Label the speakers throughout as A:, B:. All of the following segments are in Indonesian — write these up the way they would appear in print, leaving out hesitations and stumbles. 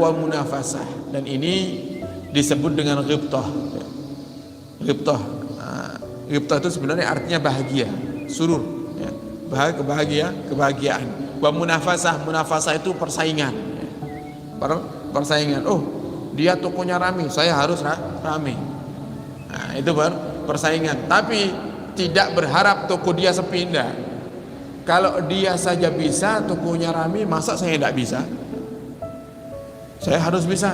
A: wa munafasah, dan ini disebut dengan ghibtah. Ghibtah, ghibtah itu sebenarnya artinya bahagia, surur, ya. Kebahagiaan. Wa munafasah, munafasah itu persaingan, ya. Persaingan. Oh, dia tokonya rame, saya harus rame. Nah, itu persaingan. Tapi tidak berharap toko dia sepi, enggak. Kalau dia saja bisa tokonya rame, masa saya tidak bisa? Saya harus bisa.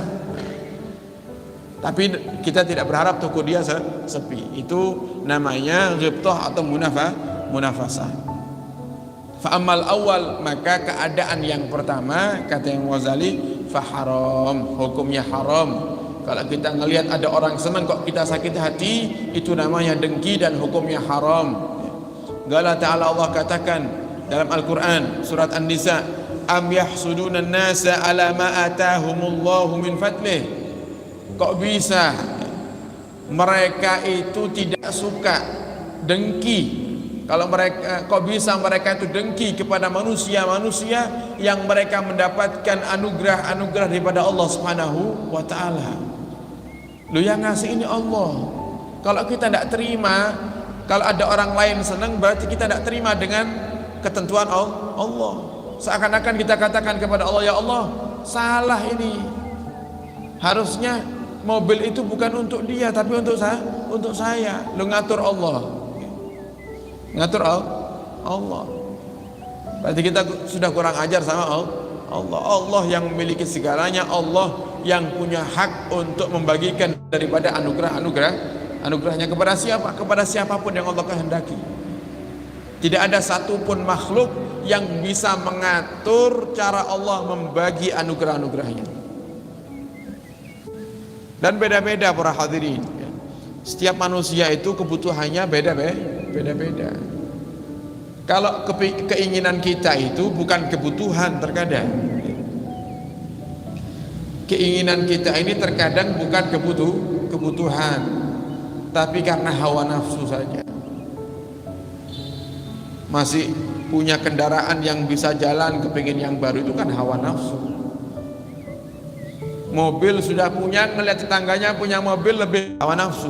A: Tapi kita tidak berharap toko dia sepi. Itu namanya ghibtah atau munafasah. Fa'amal awal, maka keadaan yang pertama, kata yang Ghazali, faharam, hukumnya haram. Kalau kita ngelihat ada orang senang kok kita sakit hati, itu namanya dengki dan hukumnya haram. Allah Ta'ala, Allah katakan dalam Al-Quran surat An-Nisa, am yahsuduna an-nasa ala ma atahumullahu min fadlih. Kok bisa mereka itu tidak suka, dengki? Kalau mereka, kok bisa mereka itu dengki kepada manusia-manusia yang mereka mendapatkan anugerah-anugerah daripada Allah Subhanahu wa Ta'ala. Lu yang ngasih ini Allah. Kalau kita tidak terima, kalau ada orang lain senang, berarti kita tidak terima dengan ketentuan Allah. Seakan-akan kita katakan kepada Allah, ya Allah, salah ini. Harusnya mobil itu bukan untuk dia, tapi untuk saya. Lu ngatur Allah. Ngatur Allah. Berarti kita sudah kurang ajar sama Allah. Allah yang memiliki segalanya, Allah yang punya hak untuk membagikan daripada anugerahnya kepada siapa? Kepada siapapun yang Allah kehendaki. Tidak ada satupun makhluk yang bisa mengatur cara Allah membagi anugerah-anugerahnya. Dan beda-beda para hadirin. Setiap manusia itu kebutuhannya beda-beda. Kalau keinginan kita itu bukan kebutuhan, terkadang keinginan kita ini terkadang bukan kebutuhan, tapi karena hawa nafsu saja. Masih punya kendaraan yang bisa jalan, kepingin yang baru, itu kan hawa nafsu. Mobil sudah punya, ngelihat tetangganya punya mobil, lebih hawa nafsu.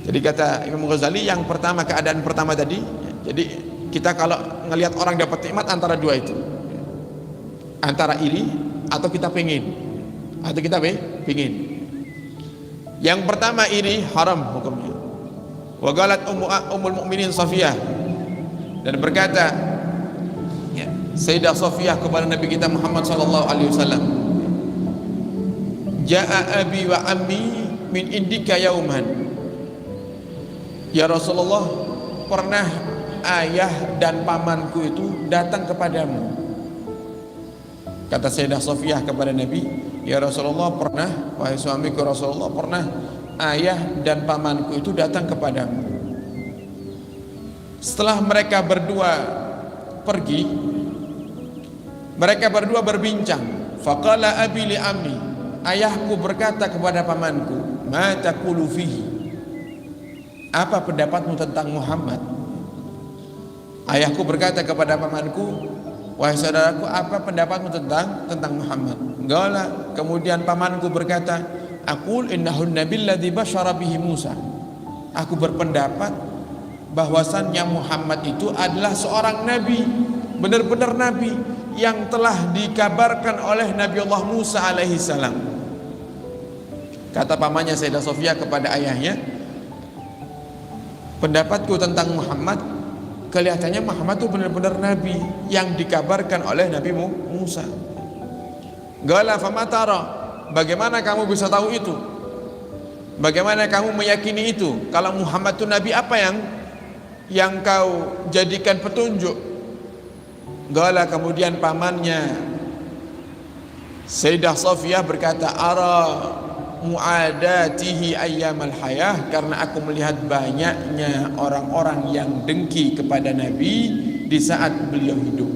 A: Jadi kata Imam Ghazali, yang pertama, keadaan pertama tadi, jadi kita kalau ngelihat orang dapat nikmat antara dua itu, antara iri atau kita pingin, Yang pertama iri, haram hukumnya. Wa qalat ummul mukminin Safiyah, dan berkata ya, Sayyidah Safiyah kepada Nabi kita Muhammad sallallahu alaihi wasallam, jaa abi wa ammi min indika yauman, ya Rasulullah, pernah ayah dan pamanku itu datang kepadamu. Kata Sayyidah Safiyah kepada Nabi, ya Rasulullah, pernah, wahai suamiku Rasulullah, pernah ayah dan pamanku itu datang kepadamu. Setelah mereka berdua pergi, mereka berdua berbincang. Faqala abi li ammi, ayahku berkata kepada pamanku, ma taqulu fihi, apa pendapatmu tentang Muhammad? Ayahku berkata kepada pamanku, wahai saudaraku, apa pendapatmu tentang Muhammad? Enggak lah. Kemudian pamanku berkata, aqul innahu nabiy ladzi basyara bihi Musa. Aku berpendapat bahwasannya Muhammad itu adalah seorang nabi, benar-benar nabi yang telah dikabarkan oleh Nabi Allah Musa alaihi salam. Kata pamannya Sayyidah Safiyah kepada ayahnya, pendapatku tentang Muhammad, kelihatannya Muhammad itu benar-benar nabi yang dikabarkan oleh Nabi Musa. Gala famatara, bagaimana kamu bisa tahu itu? Bagaimana kamu meyakini itu? Kalau Muhammad itu nabi, apa yang kau jadikan petunjuk? Gala, kemudian pamannya Sayyidah Safiyah berkata, ara mu'adatihi ayyamal hayah, karena aku melihat banyaknya orang-orang yang dengki kepada Nabi di saat beliau hidup.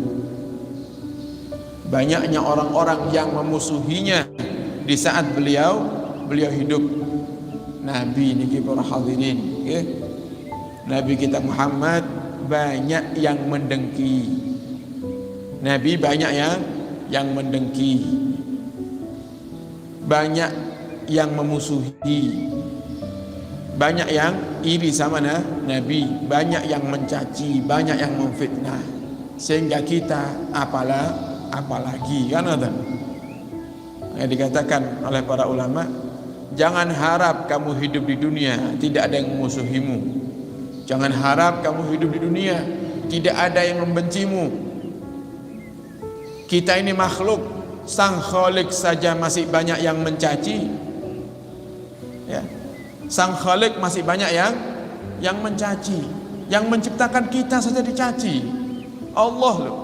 A: Banyaknya orang-orang yang memusuhinya di saat beliau hidup. Nabi niki para hadirin, okay? Nabi kita Muhammad banyak yang mendengki. Nabi banyak yang mendengki, banyak yang memusuhi, banyak yang iri sama Nabi, banyak yang mencaci, banyak yang memfitnah, sehingga kita apalagi kan ada yang dikatakan oleh para ulama, jangan harap kamu hidup di dunia tidak ada yang memusuhimu, jangan harap kamu hidup di dunia tidak ada yang membencimu. Kita ini makhluk, sang Khalik saja masih banyak yang mencaci, ya. Sang Khalik masih banyak yang mencaci, yang menciptakan kita saja dicaci. Allah loh,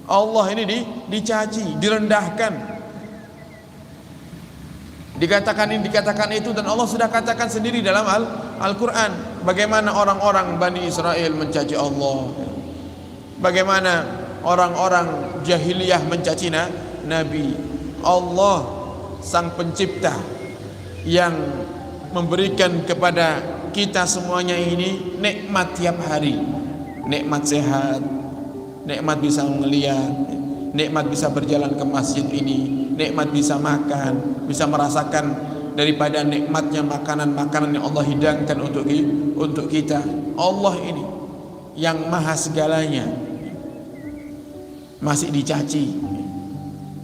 A: Allah ini dicaci, direndahkan, dikatakan ini, dikatakan itu, dan Allah sudah katakan sendiri dalam Al-Quran bagaimana orang-orang Bani Israel mencaci Allah, bagaimana orang-orang jahiliyah mencaci Nabi. Allah sang pencipta yang memberikan kepada kita semuanya ini nikmat tiap hari, nikmat sehat, nikmat bisa melihat, nikmat bisa berjalan ke masjid ini, nikmat bisa makan, bisa merasakan daripada nikmatnya makanan-makanan yang Allah hidangkan untuk kita. Allah ini yang maha segalanya masih dicaci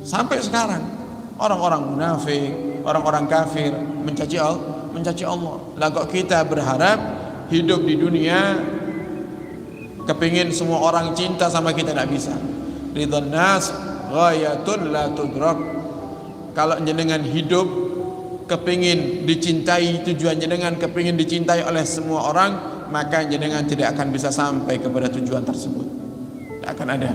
A: sampai sekarang. Orang-orang munafik, orang-orang kafir mencaci Allah. Lah kok kita berharap hidup di dunia kepingin semua orang cinta sama kita, tidak bisa. Ridwan nas ghayatun la tudrak. Kalau jenengan hidup kepingin dicintai, tujuan jenengan kepingin dicintai oleh semua orang, maka jenengan tidak akan bisa sampai kepada tujuan tersebut, tidak akan ada.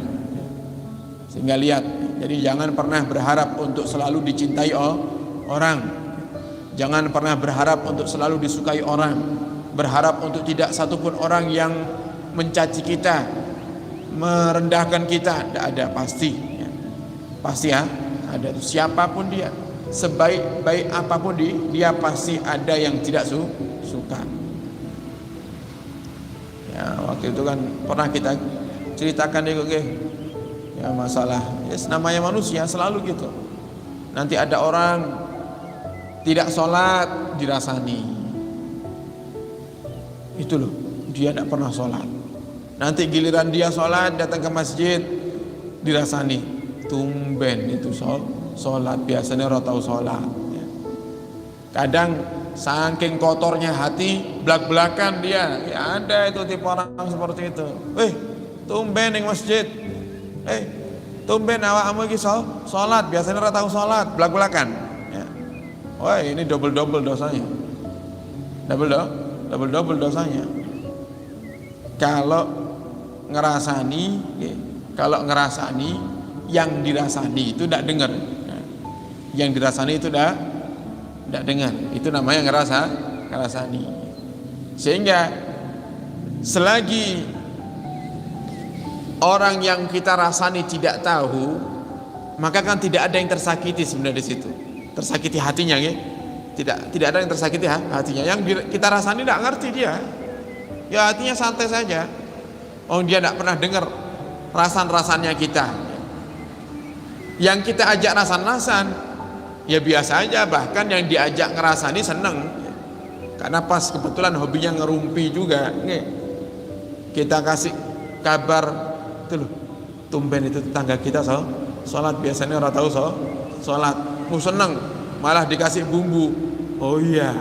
A: Sehingga lihat, jadi jangan pernah berharap untuk selalu dicintai orang, jangan pernah berharap untuk selalu disukai orang, berharap untuk tidak satupun orang yang mencaci kita, merendahkan kita, tidak ada. Pasti ya, ada. Siapapun dia, sebaik-baik apapun dia pasti ada yang tidak suka. Ya, waktu itu kan pernah kita ceritakan ya masalah, namanya manusia selalu gitu. Nanti ada orang tidak sholat dirasani, itu loh, dia tidak pernah sholat. Nanti giliran dia sholat, datang ke masjid, dirasani, tumben itu sholat, biasanya orang tahu sholat. Kadang saking kotornya hati, belak-belakan dia, ya ada itu tipe orang seperti itu. Tumben yang masjid, tumben awakmu iki sholat, biasanya orang tahu sholat, belak-belakan. Ya. Wah, ini double dosanya, double dosanya. Kalau ngerasani, yang dirasani itu tidak dengar, yang dirasani itu tidak dengar, itu namanya ngerasani. Sehingga selagi orang yang kita rasani tidak tahu, maka kan tidak ada yang tersakiti sebenarnya di situ, tersakiti hatinya, ya. Tidak ada yang tersakiti hatinya. Yang kita rasani tidak ngerti dia, ya hatinya santai saja. Dia tidak pernah dengar rasan-rasannya kita. Yang kita ajak rasan-rasan, ya biasa aja. Bahkan yang diajak ngerasani seneng, karena pas kebetulan hobinya ngerumpi juga. Kita kasih kabar, itu loh, tumben itu tetangga kita sholat, biasanya orang tahu sholat, seneng, malah dikasih bumbu. Oh iya,